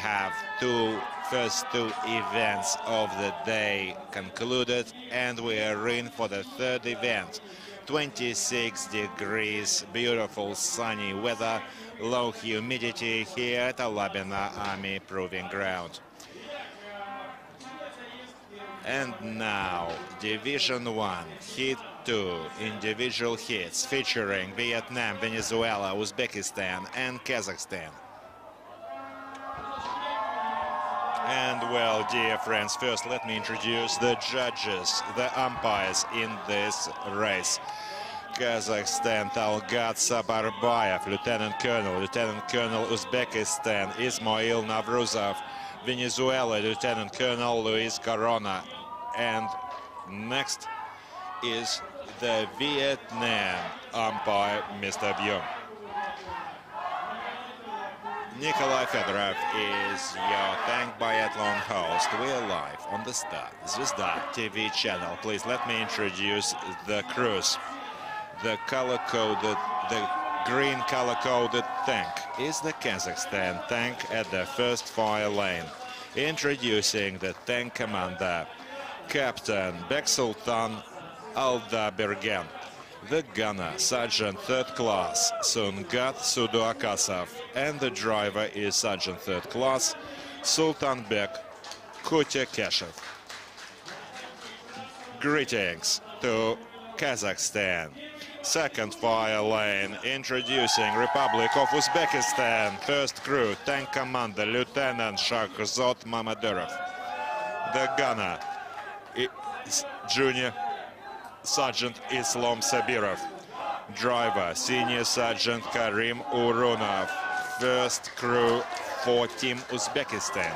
have first two events of the day concluded, and we are in for the third event. 26 degrees, beautiful sunny weather, low humidity here at Alabino Army Proving Ground. And now, Division 1, Heat 2, individual hits featuring Vietnam, Venezuela, Uzbekistan and Kazakhstan. And well, dear friends, first let me introduce the judges, the umpires in this race. Kazakhstan, Talgat Sabarbayev, Lieutenant Colonel Uzbekistan, Ismail Navruzov, Venezuela, Lieutenant Colonel Luis Corona. And next is the Vietnam umpire, Mr. Byung. Nikolai Fedorov is your tank biathlon host. We are live on the Star Zvezda TV channel. Please let me introduce the crews. The green color-coded tank is the Kazakhstan tank at the first fire lane. Introducing the tank commander, Captain Beksultan Aldabergen. The gunner, Sergeant 3rd Class Sungat Suduakasov, and the driver is Sergeant 3rd Class Sultanbek Kutyakeshev. Greetings to Kazakhstan. Second fire lane, introducing Republic of Uzbekistan. First crew, tank commander, Lieutenant Shahrzod Mamadurov. The gunner is Junior Sergeant Islam Sabirov. Driver, Senior Sergeant Karim Urunov. First crew for Team Uzbekistan.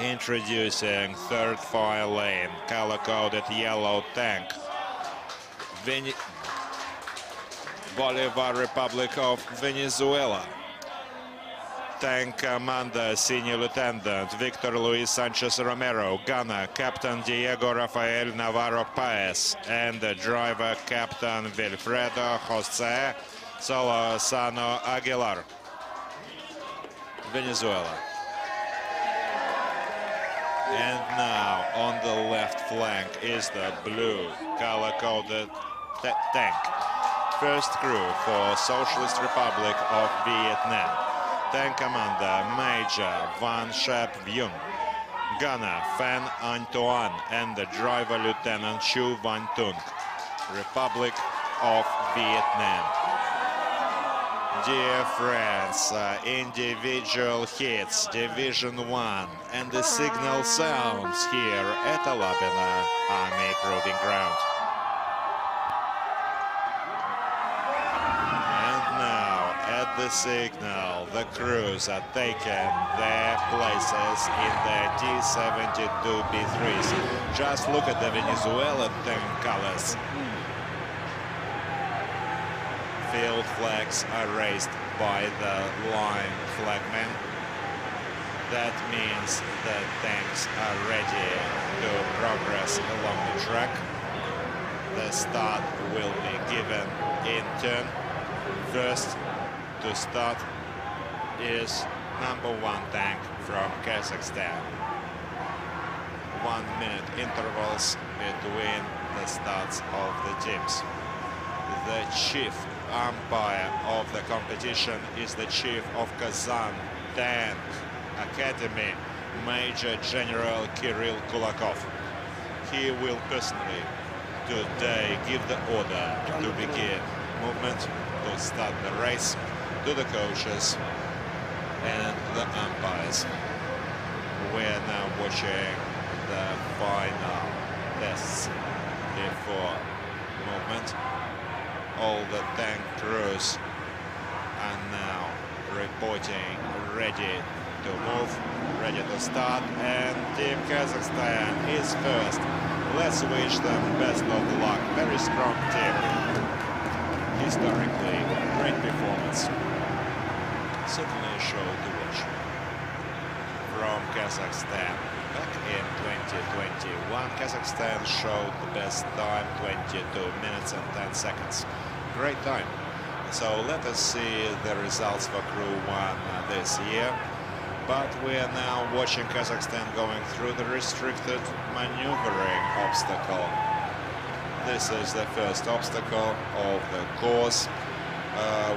Introducing third fire lane, color-coded yellow tank. Bolivar Republic of Venezuela. Tank commander, Senior Lieutenant Victor Luis Sanchez Romero. Gunner, Captain Diego Rafael Navarro Paez. And the driver, Captain Wilfredo Jose Solosano Aguilar. Venezuela. And now on the left flank is the blue color-coded tank. First crew for Socialist Republic of Vietnam. Tank commander, Major Van Shep Vyun. Gunner, Phan Antoine, and the driver, Lieutenant Chu Van Tung. Republic of Vietnam. Dear friends, individual hits, Division 1, and the signal sounds here at Alabino Army Proving Ground. The signal, the crews are taking their places in the T-72B3s. Just look at the Venezuelan tank colors. Field flags are raised by the line flagmen. That means the tanks are ready to progress along the track. The start will be given in turn. First to start is #1 tank from Kazakhstan. 1 minute intervals between the starts of the teams. The chief umpire of the competition is the chief of Kazan Tank Academy, Major General Kirill Kulakov. He will personally today give the order to begin movement, to start the race, to the coaches and the umpires. We're now watching the final tests before movement. All the tank crews are now reporting ready to move, ready to start, and Team Kazakhstan is first. Let's wish them best of luck. Very strong team. Historically, great performance. Certainly a show to watch. From Kazakhstan, back in 2021, Kazakhstan showed the best time, 22 minutes and 10 seconds. Great time. So let us see the results for Crew 1 this year. But we are now watching Kazakhstan going through the restricted maneuvering obstacle. This is the first obstacle of the course.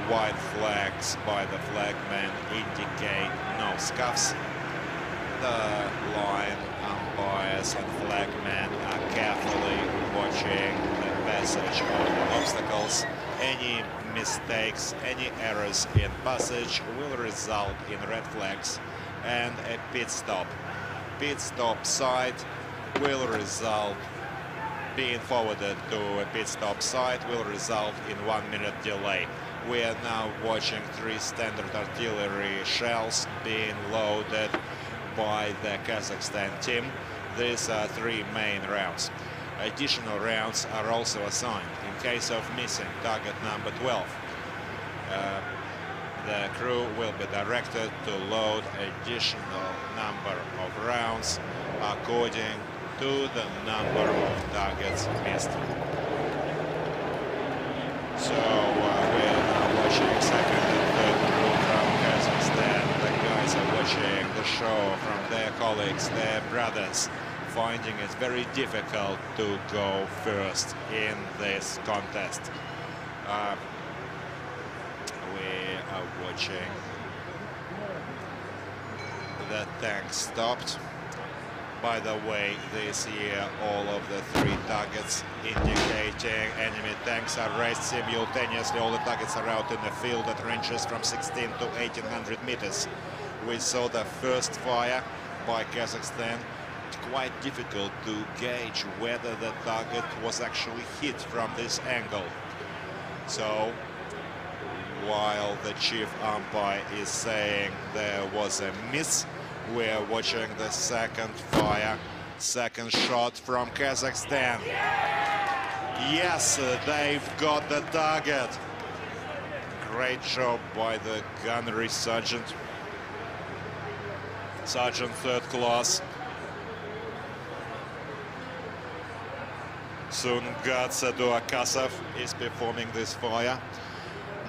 White flags by the flagman indicate no scuffs. The line umpires and flagmen are carefully watching the passage of the obstacles. Any mistakes, any errors in passage will result in red flags and a pit stop. Pit stop site will result, being forwarded to a pit stop site will result in 1 minute delay. We are now watching 3 standard artillery shells being loaded by the Kazakhstan team. These are 3 main rounds. Additional rounds are also assigned in case of missing target number 12. The crew will be directed to load additional number of rounds according to the number of targets missed. So we're now watching second and third crew from Kazakhstan. The guys are watching the show from their colleagues, their brothers, finding it very difficult to go first in this contest. We are watching the tank stopped. By the way, this year all of the 3 targets indicating enemy tanks are raised simultaneously. All the targets are out in the field at ranges from 16 to 1800 meters. We saw the first fire by Kazakhstan. Quite difficult to gauge whether the target was actually hit from this angle. So while the chief umpire is saying there was a miss, we're watching the second fire, second shot from Kazakhstan. Yes, they've got the target. Great job by the gunnery sergeant. Sergeant 3rd class. Sungatsa Duakasov is performing this fire.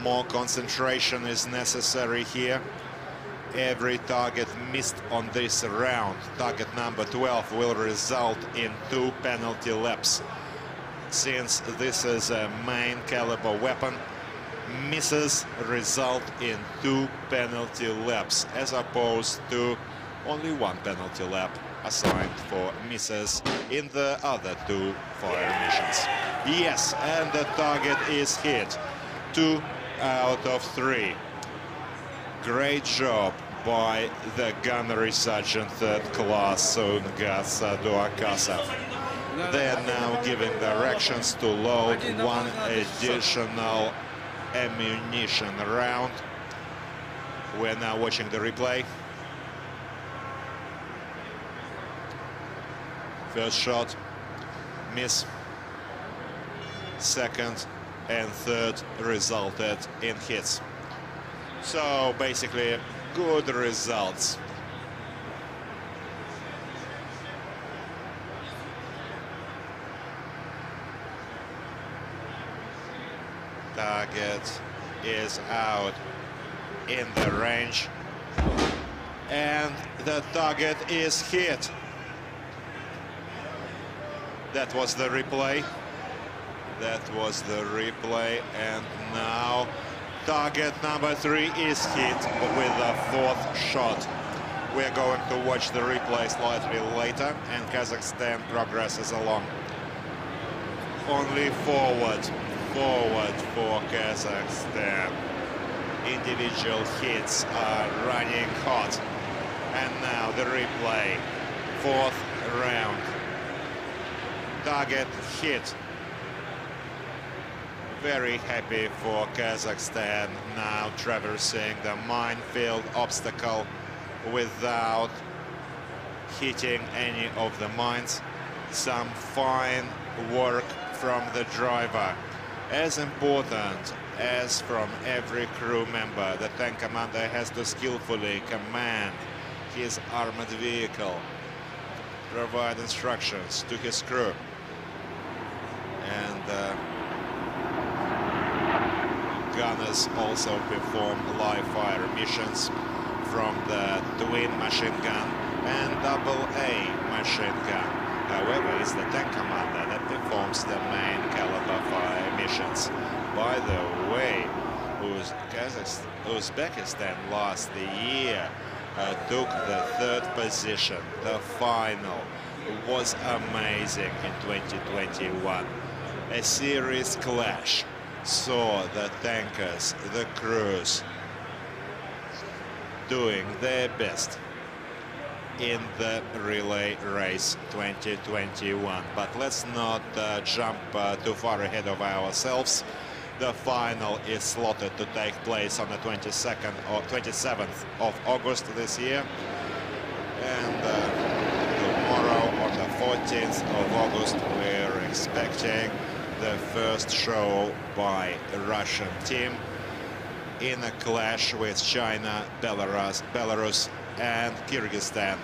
More concentration is necessary here. Every target missed on this round, target number 12, will result in 2 penalty laps. Since this is a main caliber weapon, misses result in 2 penalty laps, as opposed to only 1 penalty lap assigned for misses in the other 2 fire missions. Yes, and the target is hit. 2 out of 3. Great job by the gunnery sergeant 3rd class Sungatsa Duakasov. They're now giving directions to load 1 additional ammunition round. We're now watching the replay. First shot, miss. Second and third resulted in hits. So basically good results. Target is out in the range and the target is hit. That was the replay. That was the replay, and now target number 3 is hit with the 4th shot. We're going to watch the replay slightly later, and Kazakhstan progresses along. Only forward for Kazakhstan. Individual hits are running hot. And now the replay, 4th round. Target hit. Very happy for Kazakhstan now traversing the minefield obstacle without hitting any of the mines. Some fine work from the driver. As important as from every crew member, the tank commander has to skillfully command his armored vehicle, provide instructions to his crew. And gunners also perform live fire missions from the twin machine gun and AA machine gun. However, it's the tank commander that performs the main caliber fire missions. By the way, Uzbekistan last year took the 3rd position. The final was amazing in 2021. A serious clash saw the tankers, the crews, doing their best in the relay race 2021. But let's not jump too far ahead of ourselves. The final is slotted to take place on the 22nd or 27th of August this year. And tomorrow on the 14th of August, we're expecting the first show by a Russian team in a clash with China, Belarus and Kyrgyzstan.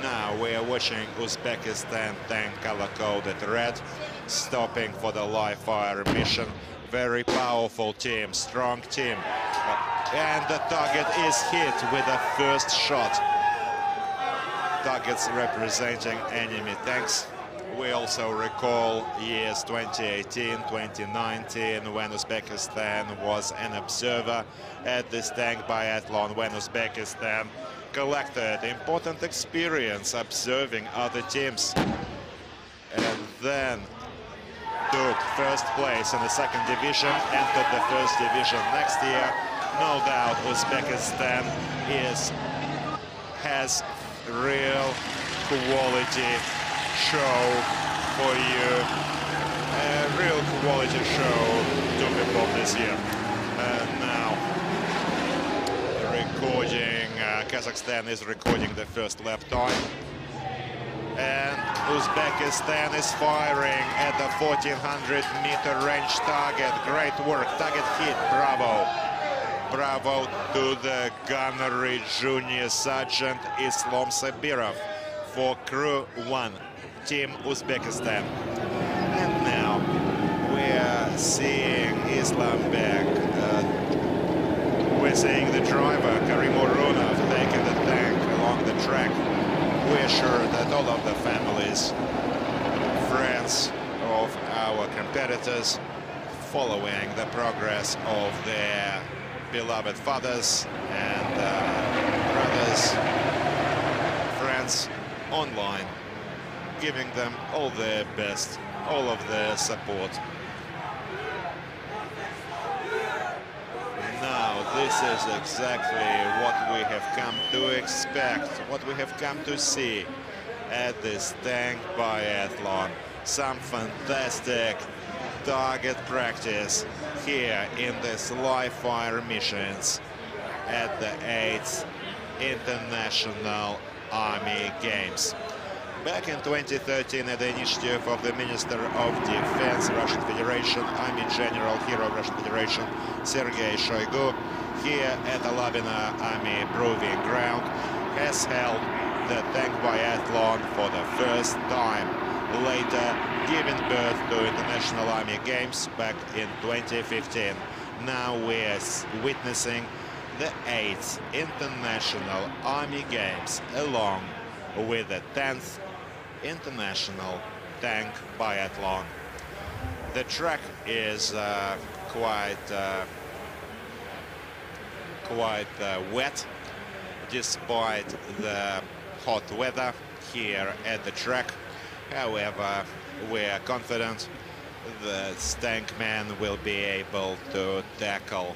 Now we are watching Uzbekistan tank color-coded red, stopping for the live fire mission. Very powerful team, strong team. And the target is hit with the first shot. Targets representing enemy tanks. We also recall years 2018, 2019, when Uzbekistan was an observer at this tank biathlon, when Uzbekistan collected important experience observing other teams. And then took first place in the 2nd division, entered the 1st division next year. No doubt Uzbekistan has real quality show for you. A real quality show to perform this year. And now recording, Kazakhstan is recording the first lap time. And Uzbekistan is firing at the 1400-meter range target. Great work, target hit, bravo. Bravo to the gunnery junior sergeant Islam Sabirov for Crew 1, Team Uzbekistan. And now we're seeing Islamberg. We're seeing the driver, Karim Urunov, taking the tank along the track. We're sure that all of the families, friends of our competitors, following the progress of their beloved fathers and brothers, friends online, giving them all their best, all of their support. Now, this is exactly what we have come to expect, what we have come to see at this tank biathlon. Some fantastic target practice here in this live fire missions at the 8th International Army Games. Back in 2013, at the initiative of the Minister of Defense, Russian Federation, Army General, Hero of Russian Federation, Sergei Shoigu, here at Alabino Army Proving Ground, has held the tank biathlon for the first time, later giving birth to International Army Games back in 2015. Now we're witnessing the 8th International Army Games along with the 10th International Tank Biathlon. The track is quite wet, despite the hot weather here at the track. However, we are confident the tankmen will be able to tackle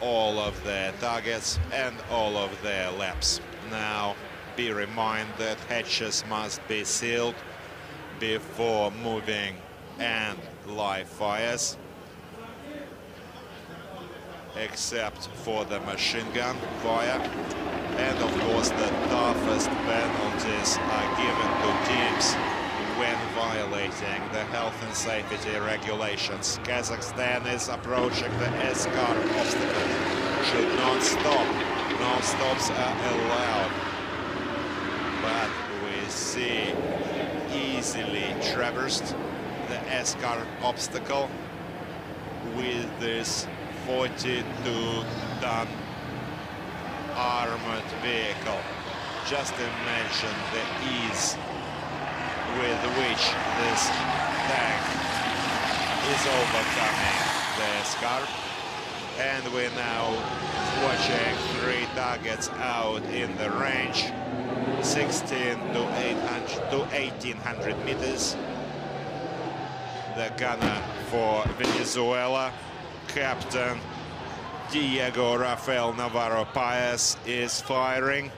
all of their targets and all of their laps. Now, be reminded that hatches must be sealed before moving and live fires, except for the machine gun fire. And of course, the toughest penalties are given to teams when violating the health and safety regulations. Kazakhstan is approaching the S-car obstacle. Should not stop. No stops are allowed. But we see easily traversed the S-car obstacle with this 42-ton armored vehicle. Just imagine the ease with which this tank is overcoming the scarp. And we're now watching 3 targets out in the range, 16 to 1800 meters. The gunner for Venezuela, Captain Diego Rafael Navarro Paez, is firing.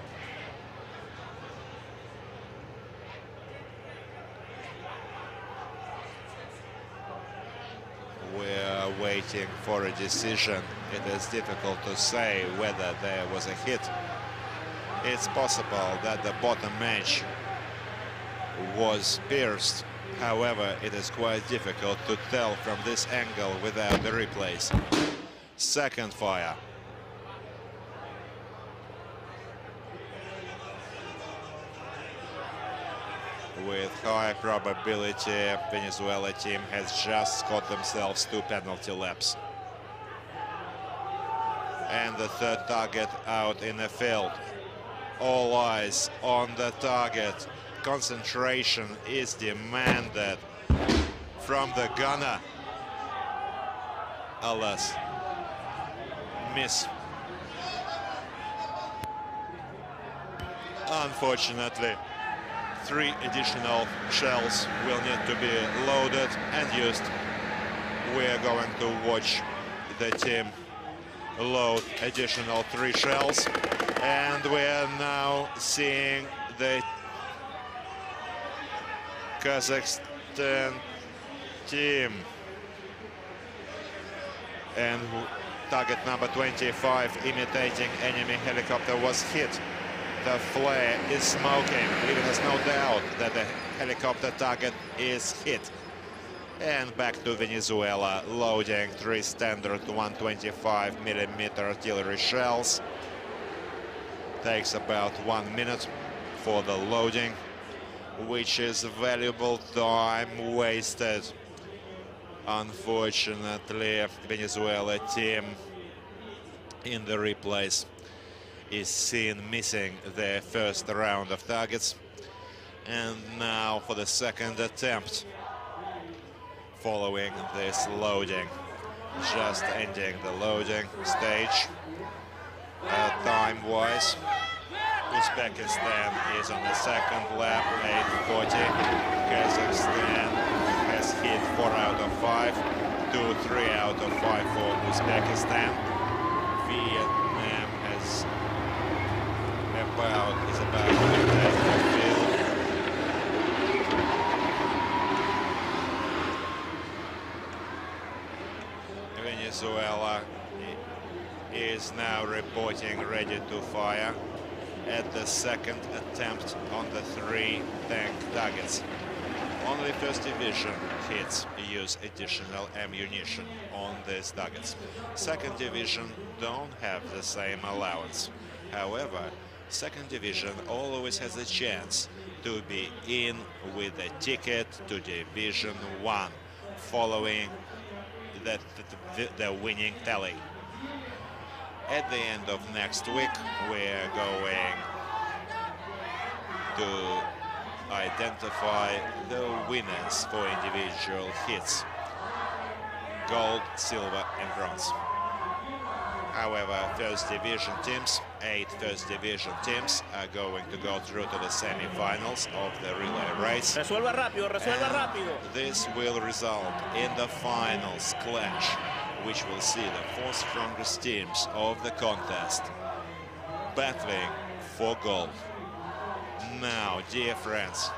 We're waiting for a decision. It is difficult to say whether there was a hit. It's possible that the bottom edge was pierced. However, it is quite difficult to tell from this angle without the replays. Second fire. With high probability, Venezuela team has just scored themselves 2 penalty laps. And the third target out in the field. All eyes on the target. Concentration is demanded from the gunner. Alas, miss. Unfortunately, 3 additional shells will need to be loaded and used. We're going to watch the team load additional 3 shells, and we're now seeing the Kazakhstan team, and target number 25 imitating enemy helicopter was hit. The flare is smoking. Even there's no doubt that the helicopter target is hit. And back to Venezuela, loading 3 standard 125mm artillery shells. Takes about 1 minute for the loading, which is valuable time wasted. Unfortunately, Venezuela team in the replays is seen missing their first round of targets. And now for the second attempt following this loading. Just ending the loading stage. Time-wise, Uzbekistan is on the second lap, 8:40. Kazakhstan has hit 4 out of 5, 2-3 out of 5 for Uzbekistan. Vietnam is about to take the field. Venezuela is now reporting ready to fire at the second attempt on the 3 tank targets. Only first division hits use additional ammunition on these targets. Second division don't have the same allowance. However, second division always has a chance to be in with a ticket to Division 1 following the winning tally. At the end of next week, we're going to identify the winners for individual hits: gold, silver and bronze. However, first division teams, 8 first division teams, are going to go through to the semi-finals of the relay race. Resuelva rápido, resuelva rápido. This will result in the finals clash, which will see the 4 strongest teams of the contest battling for gold. Now, dear friends,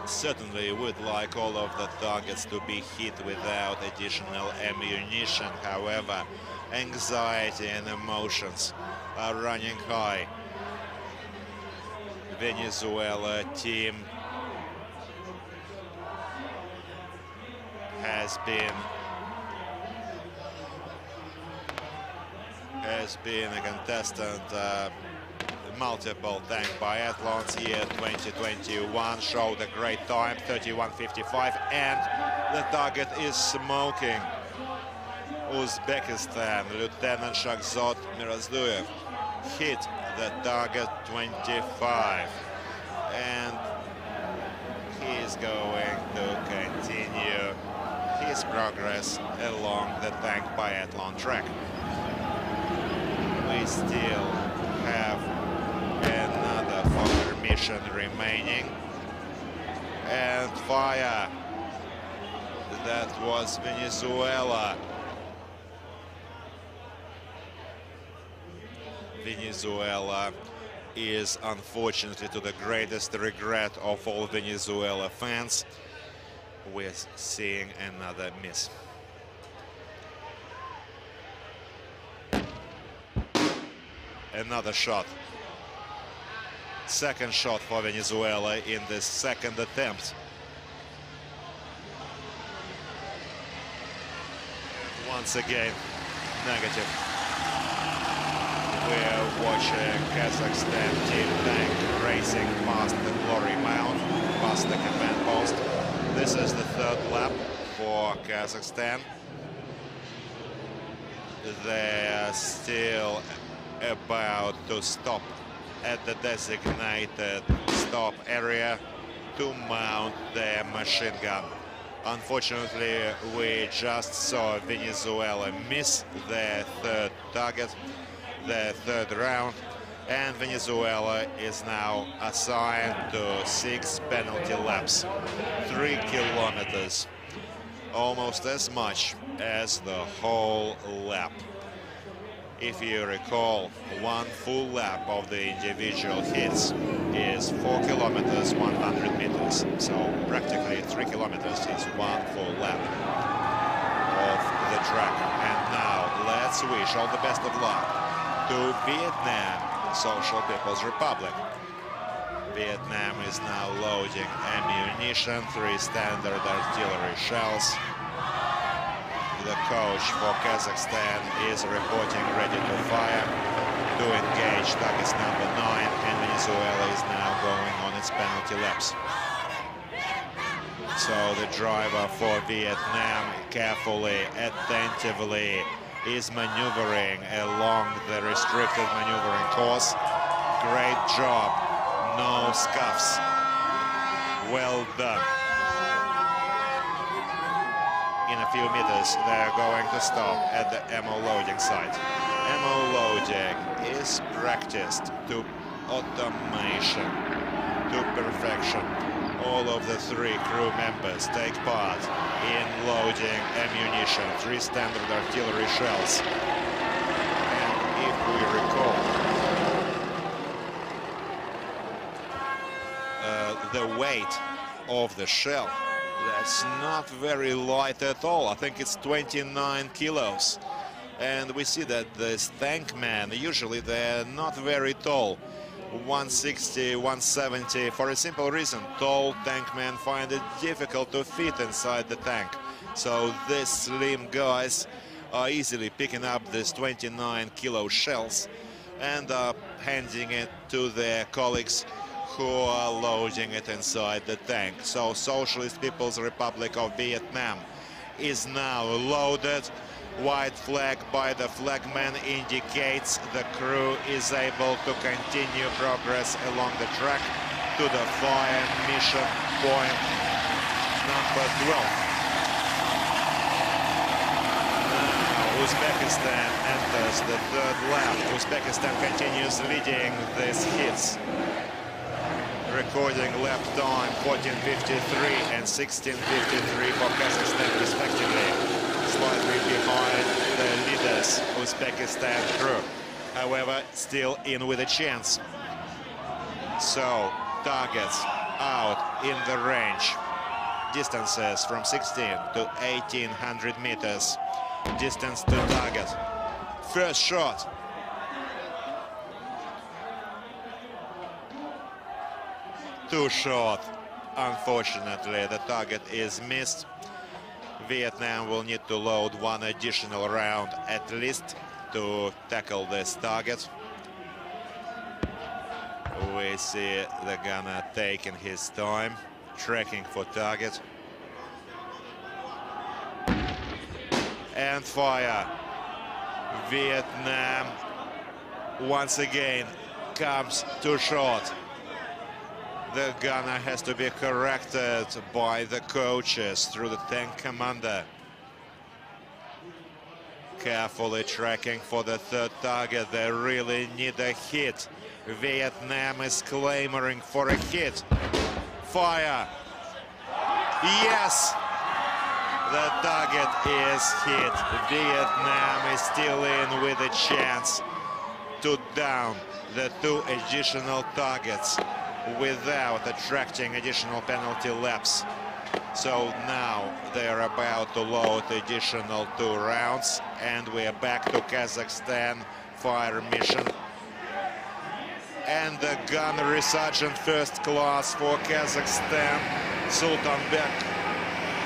certainly would like all of the targets to be hit without additional ammunition. However, anxiety and emotions are running high. Venezuela team has been a contestant multiple tank biathlons. Year 2021 showed a great time, 31:55, and the target is smoking. Uzbekistan, Lieutenant Shahzod Mirazluyev, hit the target 25. And he's going to continue his progress along the tank biathlon track. We still have another fire mission remaining. And fire. That was Venezuela. Venezuela is, unfortunately, to the greatest regret of all Venezuela fans, we're seeing another miss. Another shot. Second shot for Venezuela in the second attempt. Once again, negative. We're watching Kazakhstan team tank racing past the glory mount, past the command post. This is the third lap for Kazakhstan. They're still about to stop at the designated stop area to mount their machine gun. Unfortunately, we just saw Venezuela miss their third target, their third round, and Venezuela is now assigned to 6 penalty laps, 3 kilometers, almost as much as the whole lap. If you recall, 1 full lap of the individual hits is 4 kilometers, 100 meters. So practically 3 kilometers is 1 full lap of the track. And now let's wish all the best of luck to Vietnam, Social People's Republic. Vietnam is now loading ammunition, 3 standard artillery shells. The coach for Kazakhstan is reporting ready to fire, to engage target number 9, and Venezuela is now going on its penalty laps. So the driver for Vietnam carefully, attentively is maneuvering along the restricted maneuvering course. Great job, no scuffs, well done. In a few meters, they're going to stop at the ammo loading site. Ammo loading is practiced to automation, to perfection. All of the 3 crew members take part in loading ammunition, 3 standard artillery shells. And if we recall, the weight of the shell, that's not very light at all. I think it's 29 kilos. And we see that this tank men, usually they're not very tall. 160, 170, for a simple reason. Tall tank men find it difficult to fit inside the tank. So these slim guys are easily picking up this 29 kilo shells and handing it to their colleagues who are loading it inside the tank. So Socialist People's Republic of Vietnam is now loaded. White flag by the flagman indicates the crew is able to continue progress along the track to the fire mission point number 12. Now Uzbekistan enters the third lap. Uzbekistan continues leading these hits, recording lap time 14:53 and 16:53 for Kazakhstan respectively, slightly behind the leaders, Uzbekistan crew. However, still in with a chance. So, targets out in the range. Distances from 16 to 1800 meters. Distance to target. First shot. Too short. Unfortunately, the target is missed. Vietnam will need to load 1 additional round at least to tackle this target. We see the gunner taking his time, tracking for target. and fire. Vietnam once again comes too short. The gunner has to be corrected by the coaches through the tank commander. Carefully tracking for the third target. They really need a hit. Vietnam is clamoring for a hit. Fire. Yes! The target is hit. Vietnam is still in with a chance to down the 2 additional targets without attracting additional penalty laps. So now they are about to load additional 2 rounds, and we are back to Kazakhstan fire mission. And the gunnery sergeant first class for Kazakhstan, Sungat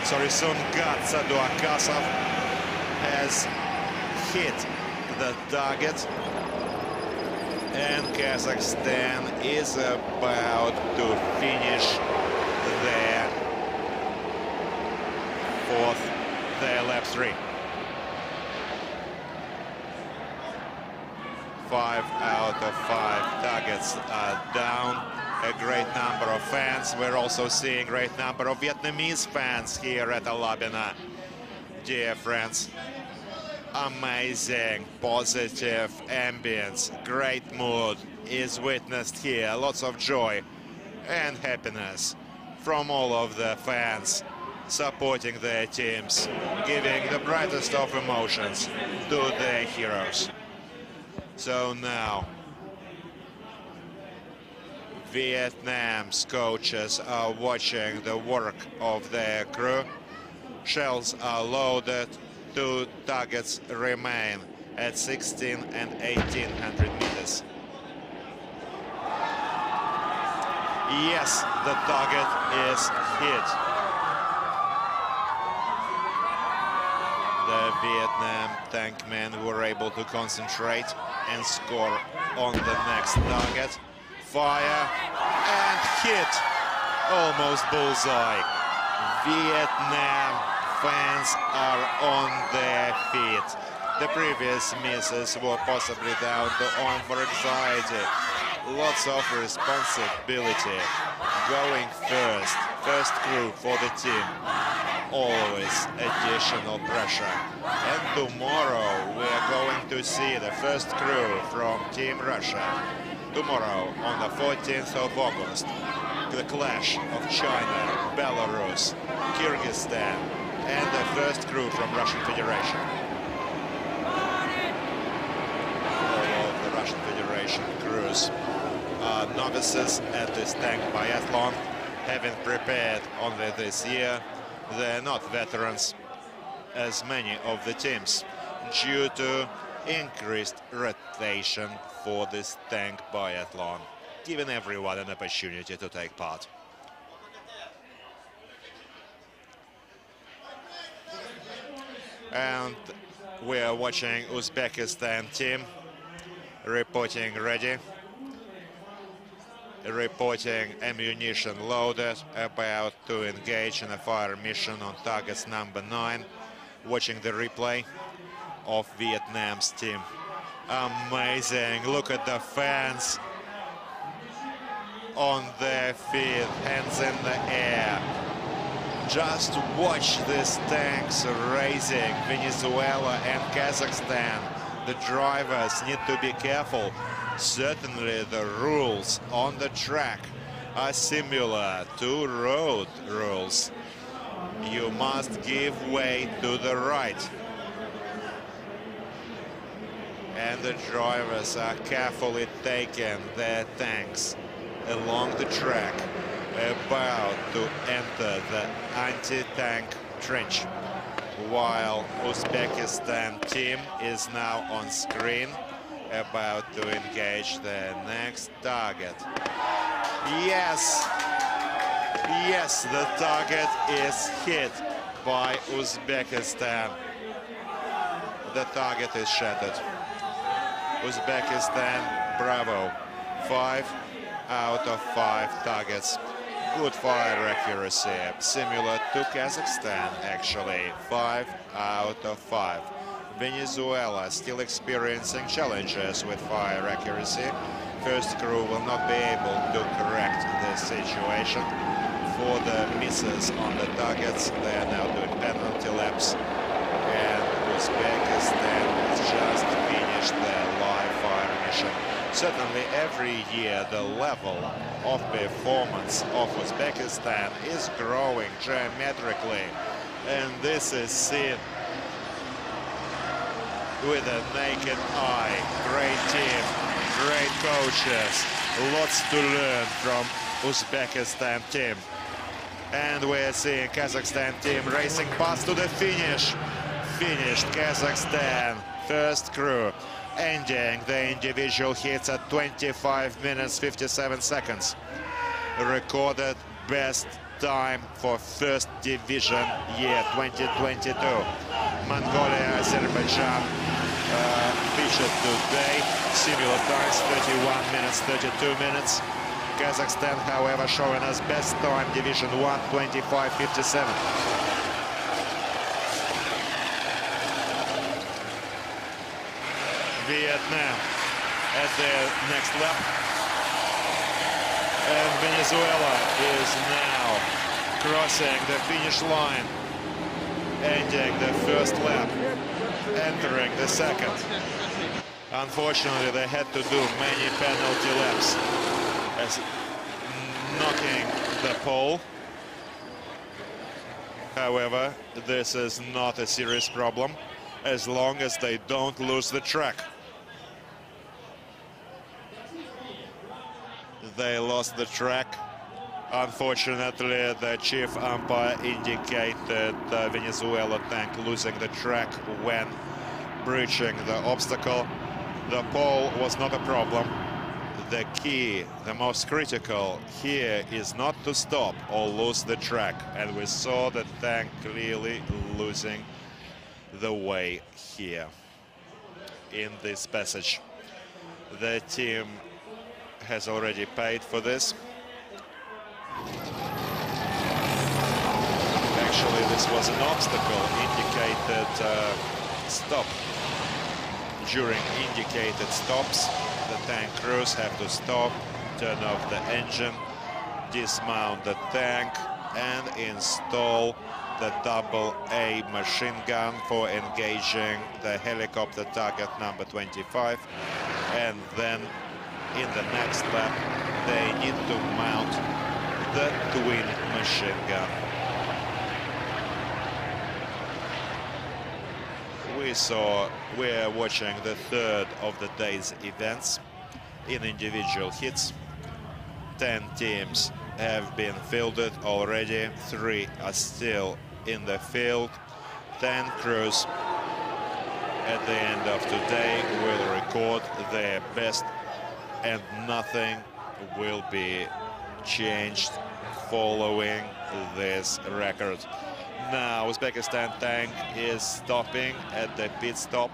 Saduakasov, has hit the target. And Kazakhstan is about to finish their lap 3. 5 out of 5 targets are down. A great number of fans. We're also seeing a great number of Vietnamese fans here at Alabino. Dear friends, amazing, positive ambience, great mood is witnessed here. Lots of joy and happiness from all of the fans supporting their teams, giving the brightest of emotions to their heroes. So now Vietnam's coaches are watching the work of their crew. Shells are loaded. 2 targets remain at 16 and 1800 meters. Yes, the target is hit. The Vietnam tankmen were able to concentrate and score on the next target. Fire and hit. Almost bullseye. Vietnam fans are on their feet. The previous misses were possibly down to over-anxiety. Lots of responsibility. Going first crew for the team. Always additional pressure. And tomorrow we are going to see the first crew from Team Russia. Tomorrow, on the 14th of August, the clash of China, Belarus, Kyrgyzstan, and the first crew from Russian Federation. All of the Russian Federation crews are novices at this tank biathlon, having prepared only this year. They're not veterans, as many of the teams, due to increased rotation for this tank biathlon, giving everyone an opportunity to take part. And we are watching Uzbekistan team reporting ready, reporting ammunition loaded, about to engage in a fire mission on targets number 9, watching the replay of Vietnam's team. Amazing, look at the fans on their feet, hands in the air. Just watch these tanks racing. Venezuela and Kazakhstan. The drivers need to be careful. Certainly the rules on the track are similar to road rules. You must give way to the right. And the drivers are carefully taking their tanks along the track, about to enter the anti-tank trench, while Uzbekistan team is now on screen, about to engage the next target. Yes, yes, the target is hit by Uzbekistan. The target is shattered. Uzbekistan, bravo. 5 out of 5 targets good fire accuracy, similar to Kazakhstan actually, 5 out of 5. Venezuela still experiencing challenges with fire accuracy. First crew will not be able to correct the situation. For the misses on the targets, they are now doing penalty laps. And Uzbekistan has just finished their live fire mission. Certainly every year the level of performance of Uzbekistan is growing geometrically, and this is seen with a naked eye. Great team, great coaches, lots to learn from Uzbekistan team. And we're seeing Kazakhstan team racing past to the finish. Finished Kazakhstan, first crew, ending the individual hits at 25 minutes 57 seconds. Recorded best time for first division year 2022. Mongolia, Azerbaijan featured today. Similar times, 31 minutes, 32 minutes. Kazakhstan, however, showing us best time, Division 1, 25:57. Vietnam at the next lap. And Venezuela is now crossing the finish line, ending the first lap, entering the second. Unfortunately, they had to do many penalty laps, as knocking the pole. However, this is not a serious problem as long as they don't lose the track. They lost the track. Unfortunately, the chief umpire indicated Venezuela tank losing the track when breaching the obstacle. The pole was not a problem. The key, the most critical here is not to stop or lose the track. And we saw the tank clearly losing the way here in this passage. The team has already paid for this. Actually, this was an obstacle indicated stop. During indicated stops, the tank crews have to stop, turn off the engine, dismount the tank, and install the AA machine gun for engaging the helicopter target number 25. And then in the next lap, they need to mount the twin machine gun. We're watching the third of the day's events in individual hits. 10 teams have been fielded already, 3 are still in the field. 10 crews at the end of today will record their best, and nothing will be changed following this record. Now Uzbekistan tank is stopping at the pit stop.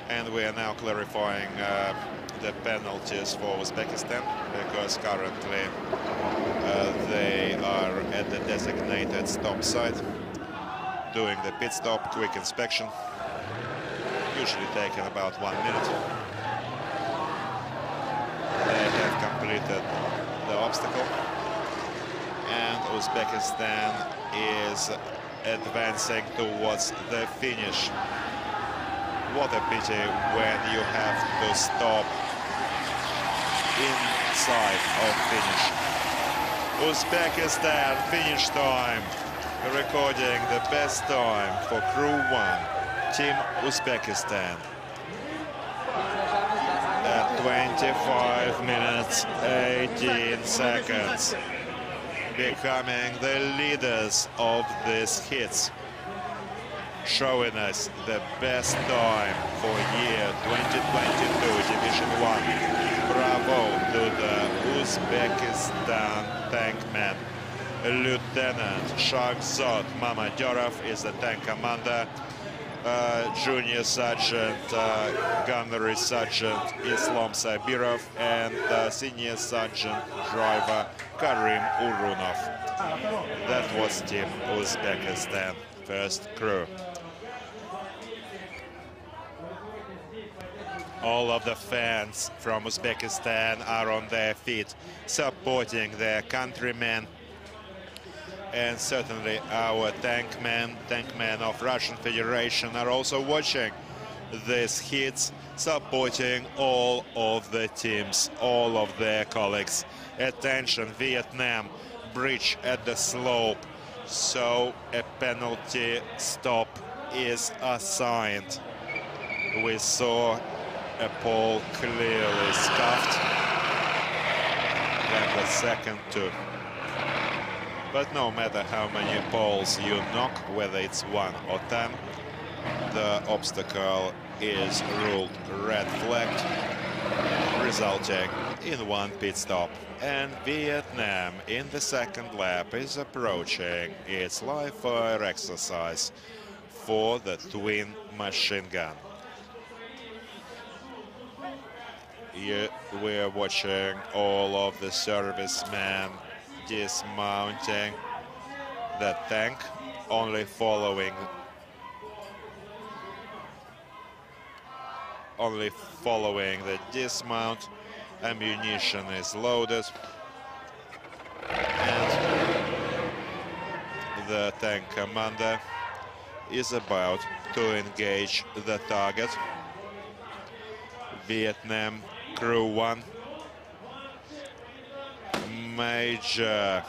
And we are now clarifying the penalties for Uzbekistan, because currently they are at the designated stop site doing the pit stop, quick inspection, usually taking about 1 minute. They have completed the obstacle, and Uzbekistan is advancing towards the finish. What a pity when you have to stop inside of finish. Uzbekistan finish time, recording the best time for Crew 1, Team Uzbekistan. At 25 minutes 18 seconds, becoming the leaders of these hits, showing us the best time for year 2022 Division 1. Bravo to the Uzbekistan tankman. Lieutenant Shahzod Mamadyorov is the tank commander. Junior Sergeant Gunnery Sergeant Islam Sabirov and Senior Sergeant Driver Karim Urunov. That was Team Uzbekistan first crew. All of the fans from Uzbekistan are on their feet, supporting their countrymen. And certainly our tankmen of Russian Federation are also watching these hits, supporting all of the teams, all of their colleagues. Attention, Vietnam, bridge at the slope, so a penalty stop is assigned. We saw a pole clearly scuffed, then the second too. But no matter how many poles you knock, whether it's 1 or 10, the obstacle is ruled red flagged, resulting in 1 pit stop. And Vietnam in the second lap is approaching its live fire exercise for the twin machine gun. Here we are watching all of the servicemen dismounting the tank, only following the dismount. Ammunition is loaded and the tank commander is about to engage the target. Vietnam Crew 1, Major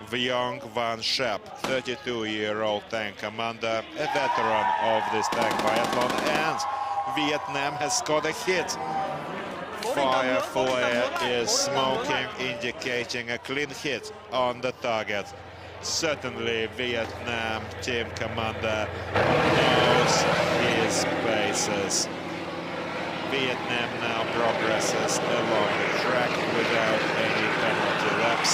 Vuong Van Schep, 32-year-old tank commander, a veteran of this tank biathlon, and Vietnam has scored a hit. Fire flare is smoking, indicating a clean hit on the target. Certainly Vietnam team commander knows his bases. Vietnam now progresses along the track without any penalty laps.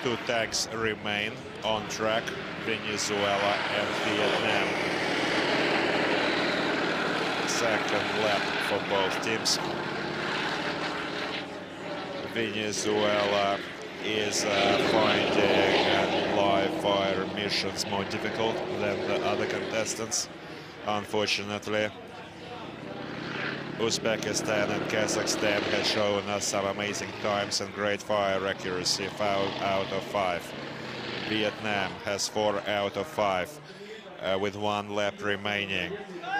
Two tanks remain on track, Venezuela and Vietnam. Second lap for both teams. Venezuela is finding live fire missions more difficult than the other contestants, unfortunately. Uzbekistan and Kazakhstan has shown us some amazing times and great fire accuracy, 5 out of 5. Vietnam has 4 out of 5 with 1 lap remaining,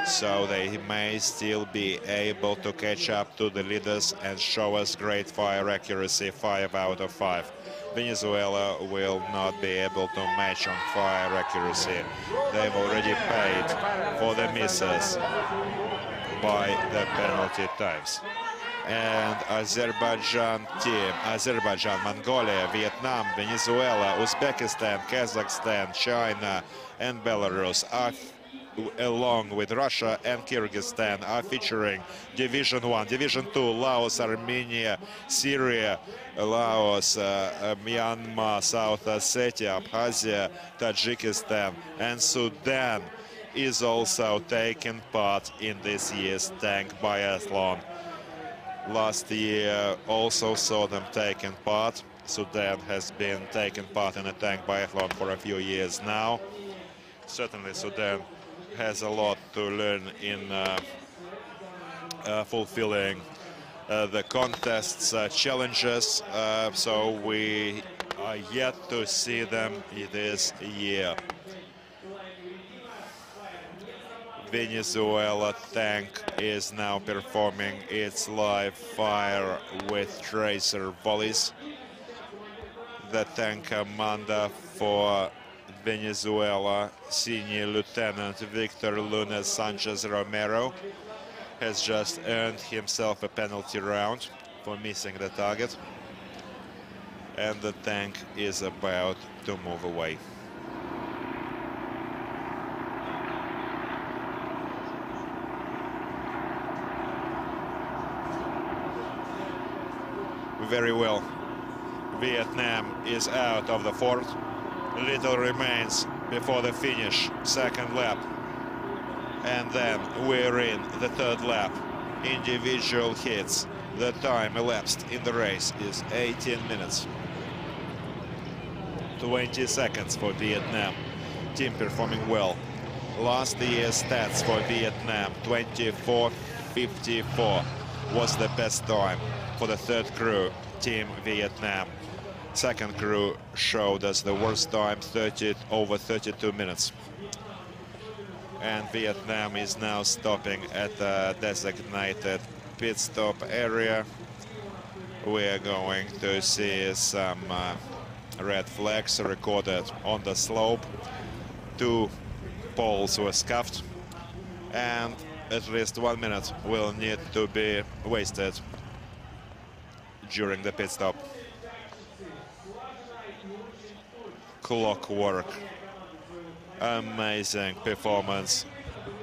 so they may still be able to catch up to the leaders and show us great fire accuracy, 5 out of 5. Venezuela will not be able to match on fire accuracy. They've already paid for the misses by the penalty times. And Azerbaijan team, Azerbaijan, Mongolia, Vietnam, Venezuela, Uzbekistan, Kazakhstan, China and Belarus are, along with Russia and Kyrgyzstan, are featuring Division 1, Division 2, Laos, Armenia, Syria, Laos, Myanmar, South Ossetia, Abkhazia, Tajikistan and Sudan is also taking part in this year's tank biathlon. Last year also saw them taking part. Sudan has been taking part in a tank biathlon for a few years now. Certainly Sudan has a lot to learn in fulfilling the contest's challenges, so we are yet to see them this year. Venezuela tank is now performing its live fire with tracer volleys. The tank commander for Venezuela, Senior Lieutenant Victor Luna Sanchez Romero, has just earned himself a penalty round for missing the target, and the tank is about to move away. very well. Vietnam is out of the fourth. Little remains before the finish, second lap. And then we're in the third lap. Individual hits. The time elapsed in the race is 18 minutes. 20 seconds for Vietnam. Team performing well. Last year's stats for Vietnam, 24:54 was the best time for the third crew, Team Vietnam. Second crew showed us the worst time, over 32 minutes. And Vietnam is now stopping at the designated pit stop area. We are going to see some red flags recorded on the slope. 2 poles were scuffed, and at least 1 minute will need to be wasted during the pit stop. Clockwork. Amazing performance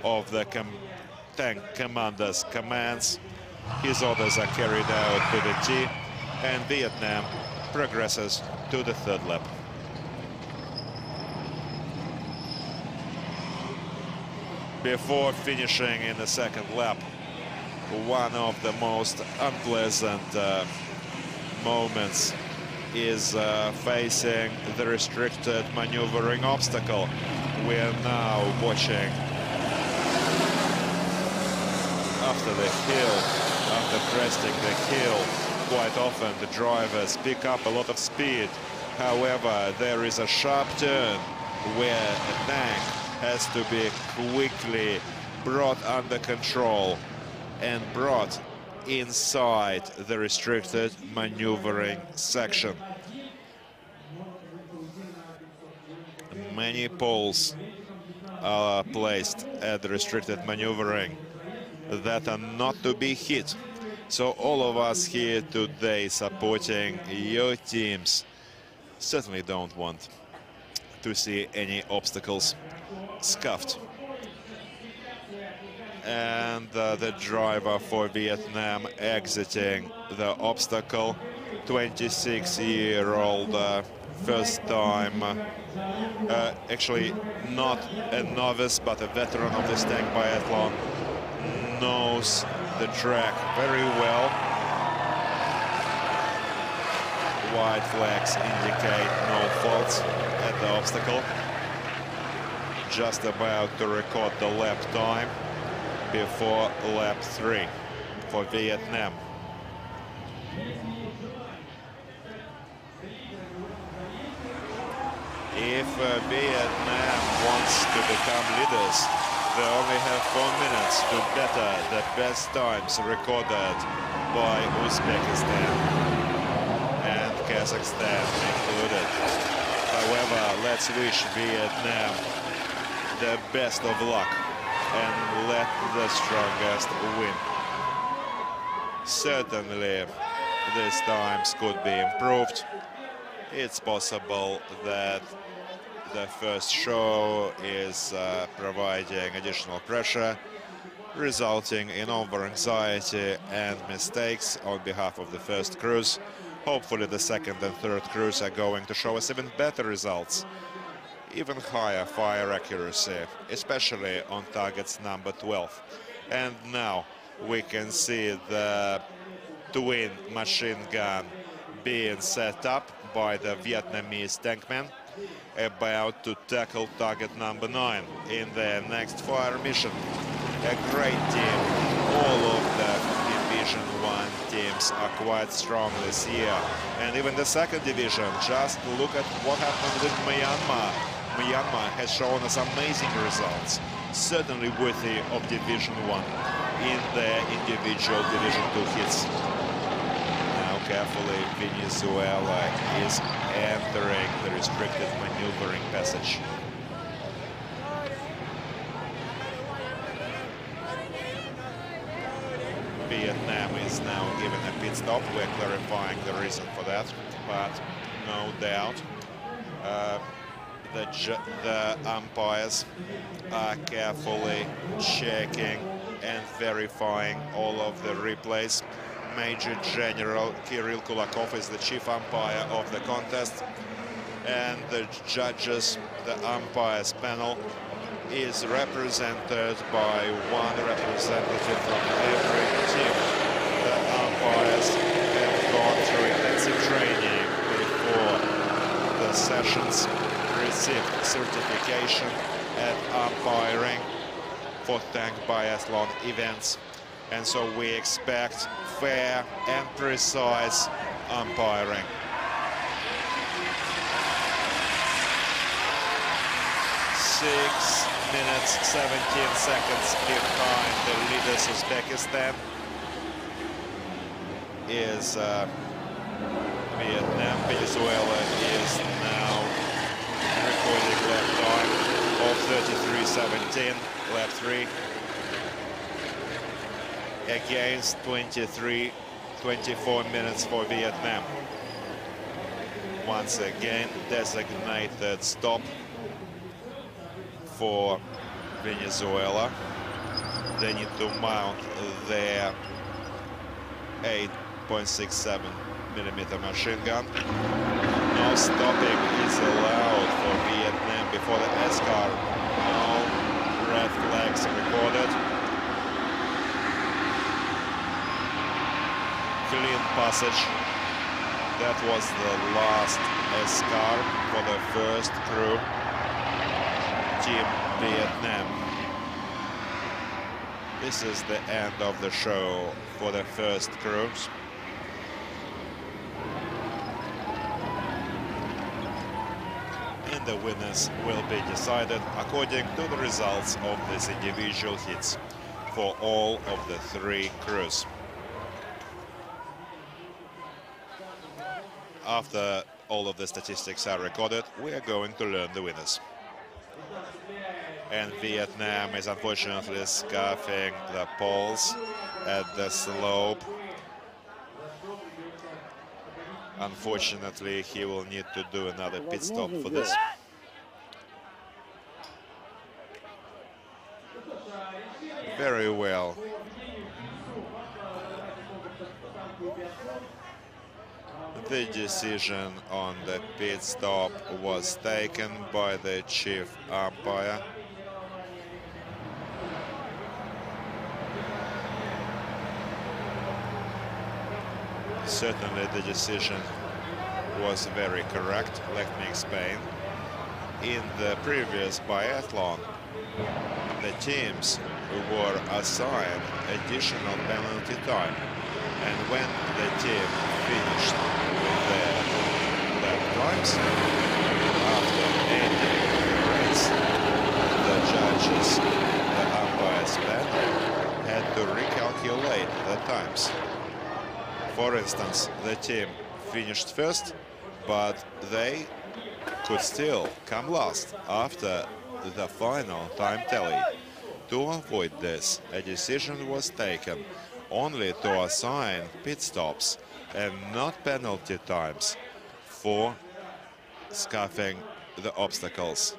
of the tank commander's commands. His orders are carried out to the T, and Vietnam progresses to the third lap. Before finishing in the second lap, one of the most unpleasant moments is facing the restricted maneuvering obstacle. We are now watching after the hill, after cresting the hill, quite often the drivers pick up a lot of speed. However, there is a sharp turn where a tank has to be quickly brought under control and brought inside the restricted maneuvering section. Many poles are placed at the restricted maneuvering that are not to be hit. So all of us here today supporting your teams certainly don't want to see any obstacles scuffed. And the driver for Vietnam exiting the obstacle, 26-year-old, first time, actually not a novice but a veteran of this tank biathlon, knows the track very well. White flags indicate no faults at the obstacle. Just about to record the lap time before lap 3 for Vietnam. If Vietnam wants to become leaders, they only have 4 minutes to better the best times recorded by Uzbekistan and Kazakhstan included. However, let's wish Vietnam the best of luck and let the strongest win. Certainly, these times could be improved. It's possible that the first show is providing additional pressure, resulting in over-anxiety and mistakes on behalf of the first crews. Hopefully the second and third crews are going to show us even better results, even higher fire accuracy, especially on targets number 12. And now we can see the twin machine gun being set up by the Vietnamese tankmen, about to tackle target number 9 in their next fire mission. A great team. All of the Division 1 teams are quite strong this year. And even the second division, just look at what happened with Myanmar. Myanmar has shown us amazing results, certainly worthy of Division 1 in their individual Division 2 hits. Now carefully, Venezuela is entering the restricted maneuvering passage. Vietnam is now given a pit stop. We're clarifying the reason for that, but no doubt the umpires are carefully checking and verifying all of the replays. Major General Kirill Kulakov is the chief umpire of the contest, and the judges, the umpires panel, is represented by one representative from every team. The umpires have gone through intensive training before the sessions, received certification at umpiring for tank biathlon events, and so we expect fair and precise umpiring. 6 minutes 17 seconds behind the leaders. Uzbekistan is Vietnam. Venezuela is now recording lap time of 33:17, lap 3, against 24 minutes for Vietnam. Once again, designated stop for Venezuela. They need to mount their 8.67mm machine gun. No stopping is allowed for Vietnam before the S-car. No red flags recorded. Clean passage. That was the last S-car for the first crew. Team Vietnam. This is the end of the show for the first crews. And the winners will be decided according to the results of these individual hits for all of the 3 crews. After all of the statistics are recorded, we are going to learn the winners. And Vietnam is unfortunately scuffing the poles at the slope. Unfortunately, he will need to do another pit stop for this. Very well. The decision on the pit stop was taken by the chief umpire. Certainly the decision was very correct. Let me explain. In the previous biathlon, the teams were assigned additional penalty time, and when the team finished with their lap times, after ending the race, the judges, the umpires panel, had to recalculate the times. For instance, the team finished first, but they could still come last after the final time tally. To avoid this, a decision was taken only to assign pit stops and not penalty times for scuffing the obstacles.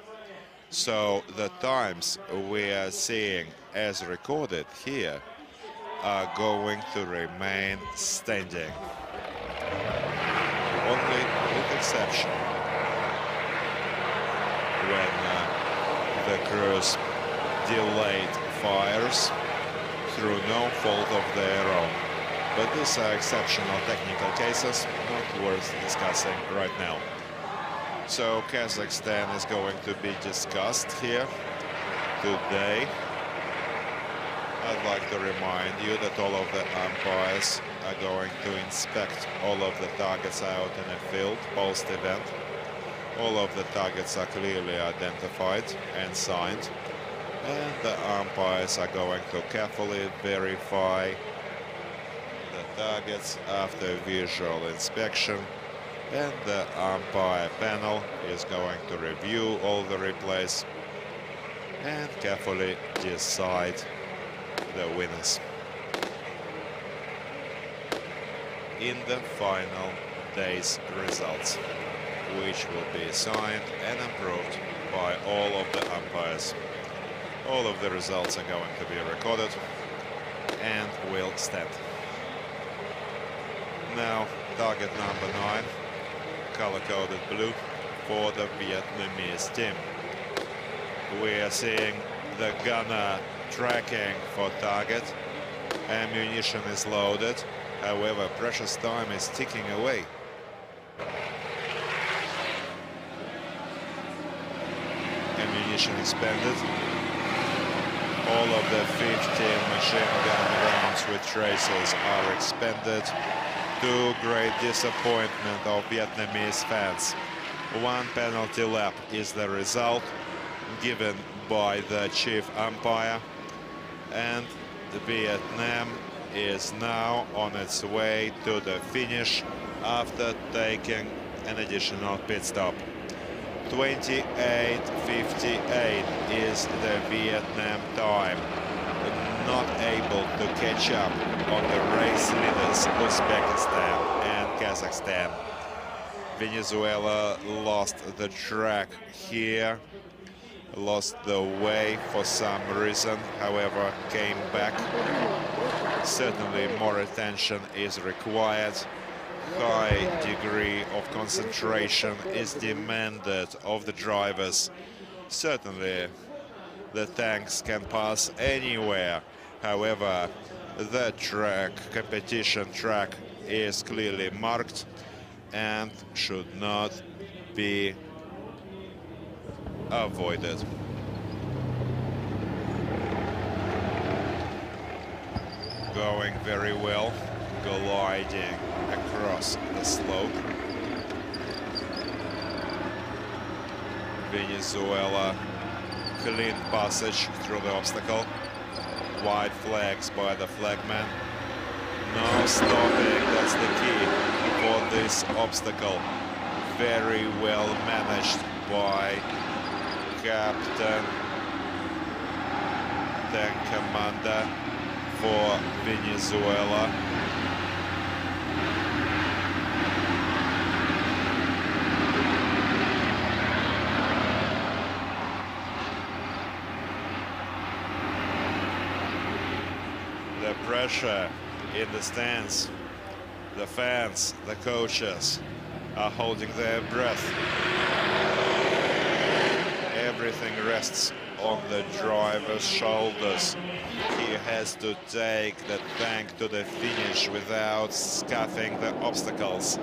So the times we are seeing as recorded here are going to remain standing. Only with exception when the crews delayed fires through no fault of their own. But these are exceptional technical cases, not worth discussing right now. So Kazakhstan is going to be discussed here today. I'd like to remind you that all of the umpires are going to inspect all of the targets out in the field post-event. All of the targets are clearly identified and signed, and the umpires are going to carefully verify the targets after visual inspection, and the umpire panel is going to review all the replays and carefully decide the winners in the final day's results, which will be signed and approved by all of the umpires. All of the results are going to be recorded and will stand. Now target number 9, color-coded blue for the Vietnamese team. We are seeing the gunner tracking for target. Ammunition is loaded. However, precious time is ticking away. Ammunition expended. All of the 15 machine gun rounds with tracers are expended, to great disappointment of Vietnamese fans. 1 penalty lap is the result given by the chief umpire, and Vietnam is now on its way to the finish after taking an additional pit stop. 28:58 is the Vietnam time, not able to catch up on the race leaders Uzbekistan and Kazakhstan. Venezuela lost the track here, lost the way for some reason, however came back. Certainly more attention is required. High degree of concentration is demanded of the drivers. Certainly the tanks can pass anywhere. However, the track, competition track, is clearly marked and should not be avoided. Going very well, gliding across the slope. Venezuela, clean passage through the obstacle. White flags by the flagman. No stopping, that's the key for this obstacle. Very well managed by captain, tank commander for Venezuela. The pressure in the stands, the fans, the coaches are holding their breath. Everything rests on the driver's shoulders. He has to take the tank to the finish without scuffing the obstacles.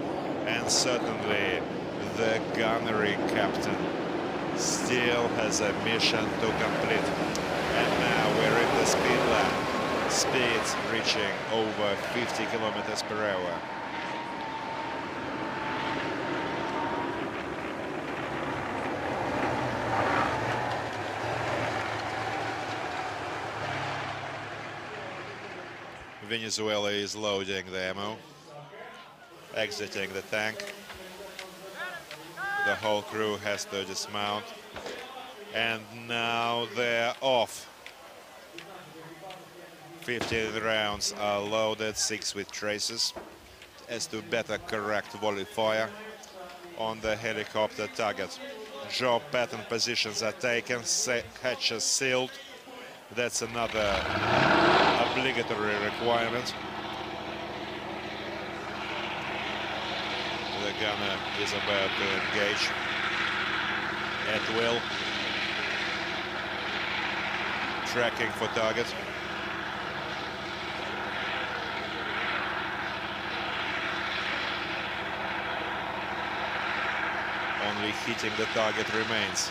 And certainly the gunnery captain still has a mission to complete. And now we're in the speed lap. Speeds reaching over 50 kilometers per hour. Venezuela is loading the ammo, exiting the tank. The whole crew has to dismount, and now they're off. 15 rounds are loaded, 6 with traces, as to better correct volley fire on the helicopter target. Job pattern positions are taken, hatches sealed. That's another obligatory requirement. The gunner is about to engage at will, tracking for target. Only hitting the target remains.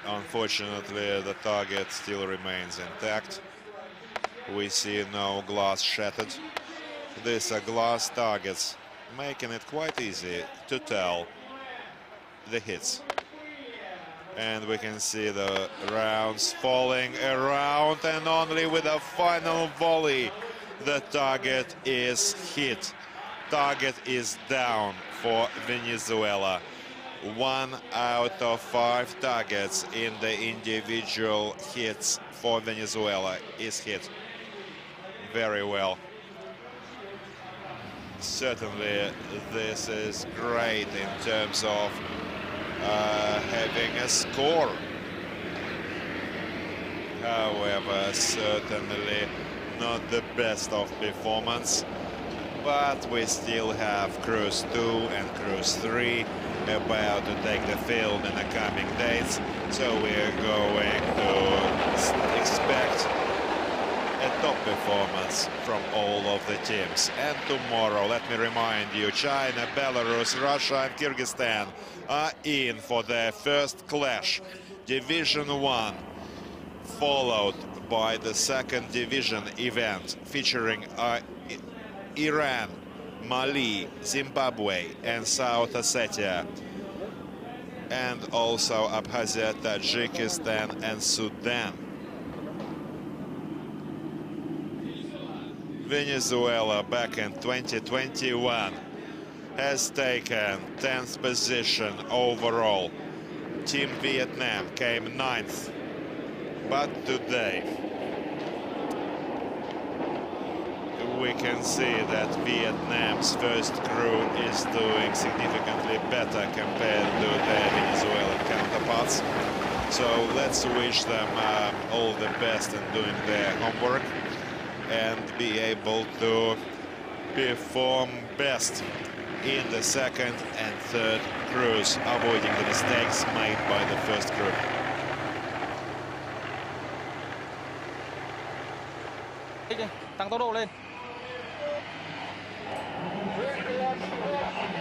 Unfortunately, the target still remains intact. We see no glass shattered. These are glass targets, making it quite easy to tell the hits. And we can see the rounds falling around, and only with a final volley the target is hit. Target is down for Venezuela. 1 out of 5 targets in the individual hits for Venezuela is hit. Very well. Certainly this is great in terms of having a score. However, certainly not the best of performance. But we still have Cruise 2 and Cruise 3 about to take the field in the coming days. So we're going to expect a top performance from all of the teams. And tomorrow, let me remind you, China, Belarus, Russia and Kyrgyzstan are in for their first clash. Division 1, followed by the second division event featuring Iran, Mali, Zimbabwe and South Ossetia, and also Abkhazia, Tajikistan and Sudan. Venezuela back in 2021 has taken 10th position overall. Team Vietnam came 9th, but today we can see that Vietnam's first crew is doing significantly better compared to their Venezuelan counterparts. So let's wish them all the best in doing their homework and be able to perform best in the second and third crews, avoiding the mistakes made by the first crew. Tăng tốc độ lên.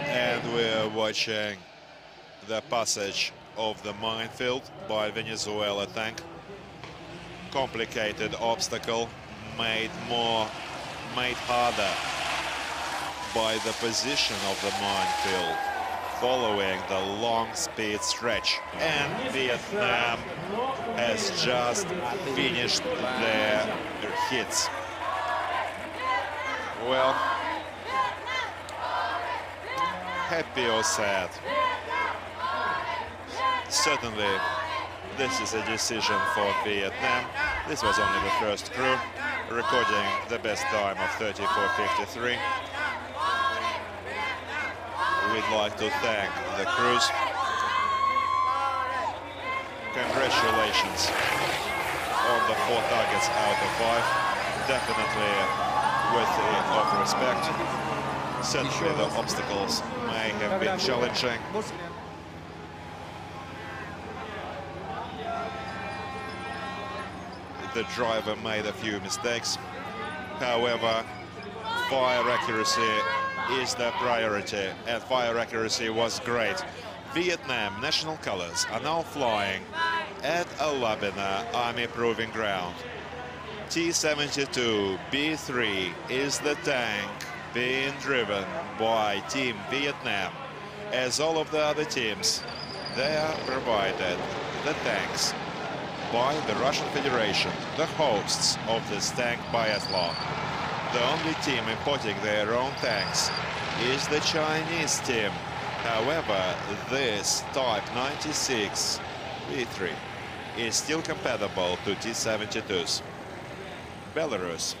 And we're watching the passage of the minefield by Venezuela tank. Complicated obstacle, made harder by the position of the minefield following the long speed stretch. And Vietnam has just finished their hits. Well, happy or sad, certainly this is a decision for Vietnam. This was only the first crew, recording the best time of 34.53. We'd like to thank the crews. Congratulations on the 4 targets out of 5. Definitely worthy of respect. Certainly the obstacles may have been challenging. The driver made a few mistakes. However, fire accuracy is the priority, and fire accuracy was great. Vietnam national colors are now flying at Alabino Army Proving Ground. T-72B3 is the tank being driven by Team Vietnam. As all of the other teams, they are provided the tanks by the Russian Federation, the hosts of this tank biathlon. The only team importing their own tanks is the Chinese team. However, this Type 96 B3 is still compatible to T-72s. Belarus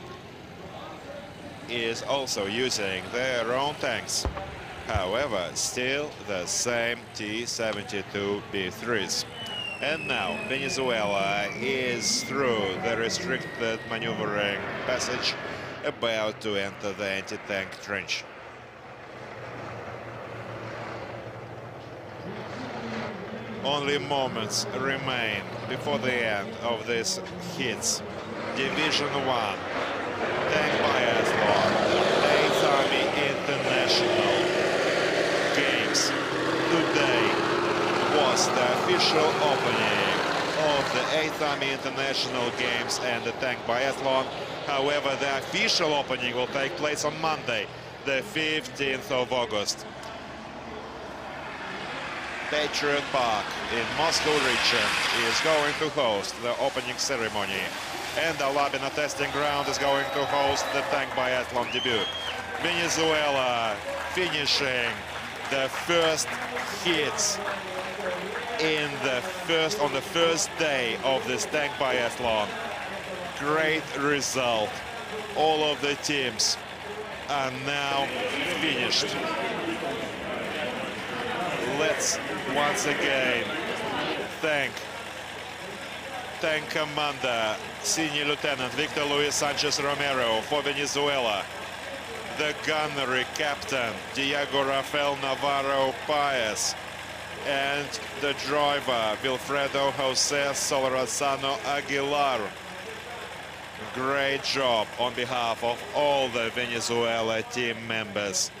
is also using their own tanks. However, still the same T-72 B3s. And now Venezuela is through the restricted maneuvering passage, about to enter the anti-tank trench. Only moments remain before the end of these hits. Division 1, tank biathlon, 8th Army International Games. Today was the official opening of the 8th Army International Games and the tank biathlon. However, the official opening will take place on Monday, the 15th of August. Patriot Park in Moscow region is going to host the opening ceremony, and Alabino testing ground is going to host the tank biathlon debut. Venezuela finishing the first hits on the first day of this tank biathlon. Great result. All of the teams are now finished. Let's once again thank tank commander, Senior Lieutenant Victor Luis Sanchez Romero for Venezuela. The gunnery captain, Diego Rafael Navarro Paez. And the driver, Wilfredo Jose Solorzano Aguilar. Great job on behalf of all the Venezuela team members.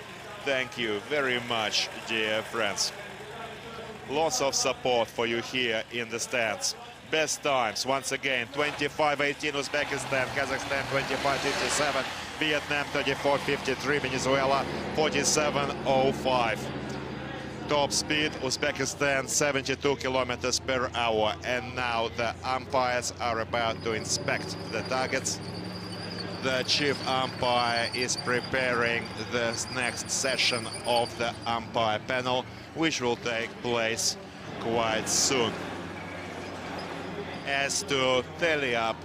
Thank you very much, dear friends. Lots of support for you here in the stands. Best times, once again, 25:18 Uzbekistan, Kazakhstan 25:57, Vietnam 34:53, Venezuela 47:05. Top speed, Uzbekistan 72 kilometers per hour. And now the umpires are about to inspect the targets. The chief umpire is preparing the next session of the umpire panel, which will take place quite soon. As to tally up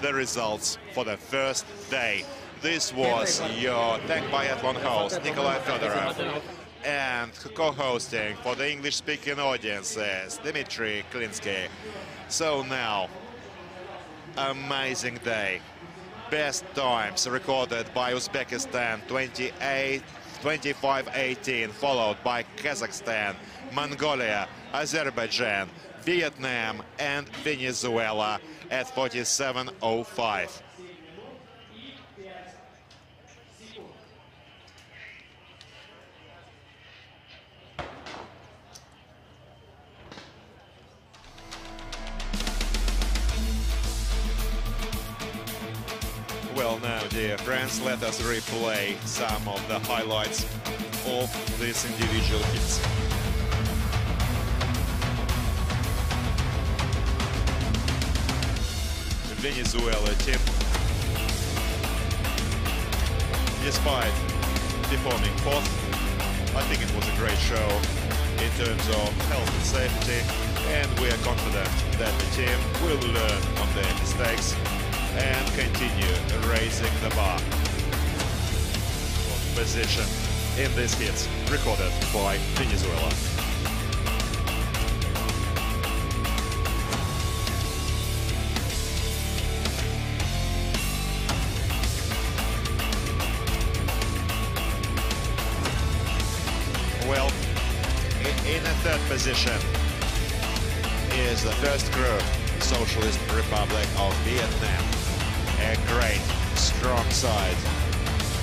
the results for the first day, this was your tank biathlon host, Nikolai Fedorov, and co-hosting for the English-speaking audiences, Dmitry Klinsky. So now, amazing day. Best times recorded by Uzbekistan, 25:18, followed by Kazakhstan, Mongolia, Azerbaijan, Vietnam and Venezuela at 47:05. Well, now, dear friends, let us replay some of the highlights of these individual hits. Venezuela team, despite performing fourth, I think it was a great show in terms of health and safety, and we are confident that the team will learn from their mistakes and continue raising the bar. Position in these hits recorded by Venezuela. Well, in the third position is the first group, Socialist Republic of Vietnam. A great, strong side.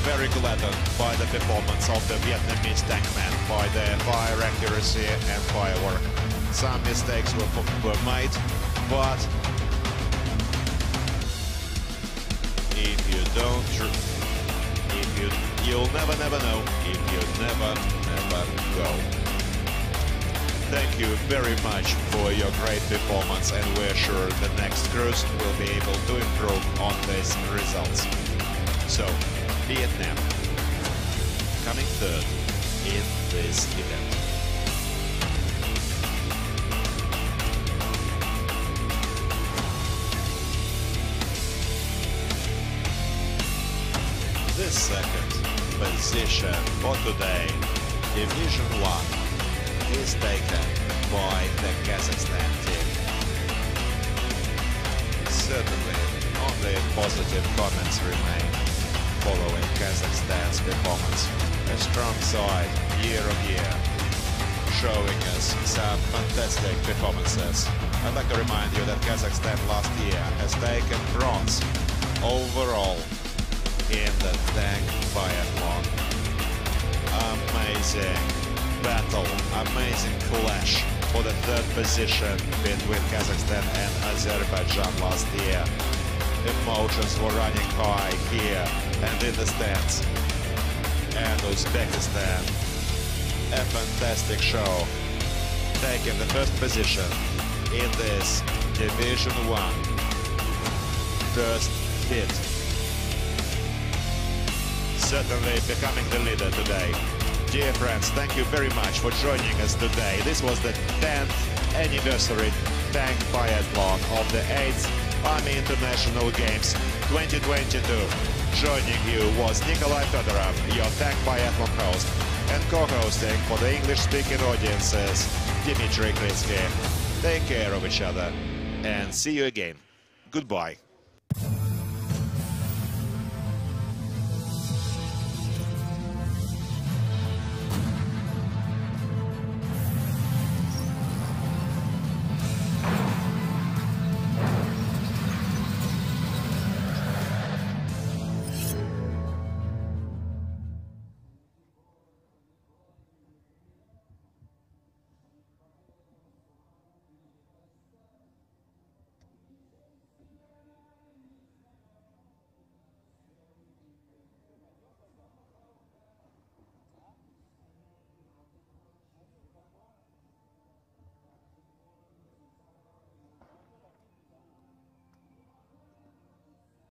Very gladdened by the performance of the Vietnamese tankmen, by their fire accuracy and firework. Some mistakes were made, but if you don't, you'll never know if you never go. Thank you very much for your great performance, and we're sure the next crews will be able to improve on these results. So, Vietnam coming third in this event. The second position for today, Division 1, is taken by the Kazakhstan team. Certainly, only positive comments remain following Kazakhstan's performance. A strong side year on year, showing us some fantastic performances. I'd like to remind you that Kazakhstan last year has taken bronze overall in the tank biathlon. Amazing battle, amazing clash for the third position between Kazakhstan and Azerbaijan last year. Emotions were running high here and in the stands. And Uzbekistan, a fantastic show, taking the first position in this Division 1 first hit. Certainly becoming the leader today. Dear friends, thank you very much for joining us today. This was the 10th anniversary tank biathlon of the 8th Army International Games 2022. Joining you was Nikolai Fedorov, your tank biathlon host, and co-hosting for the English-speaking audiences, Dmitry Klinsky. Take care of each other. and see you again. Goodbye.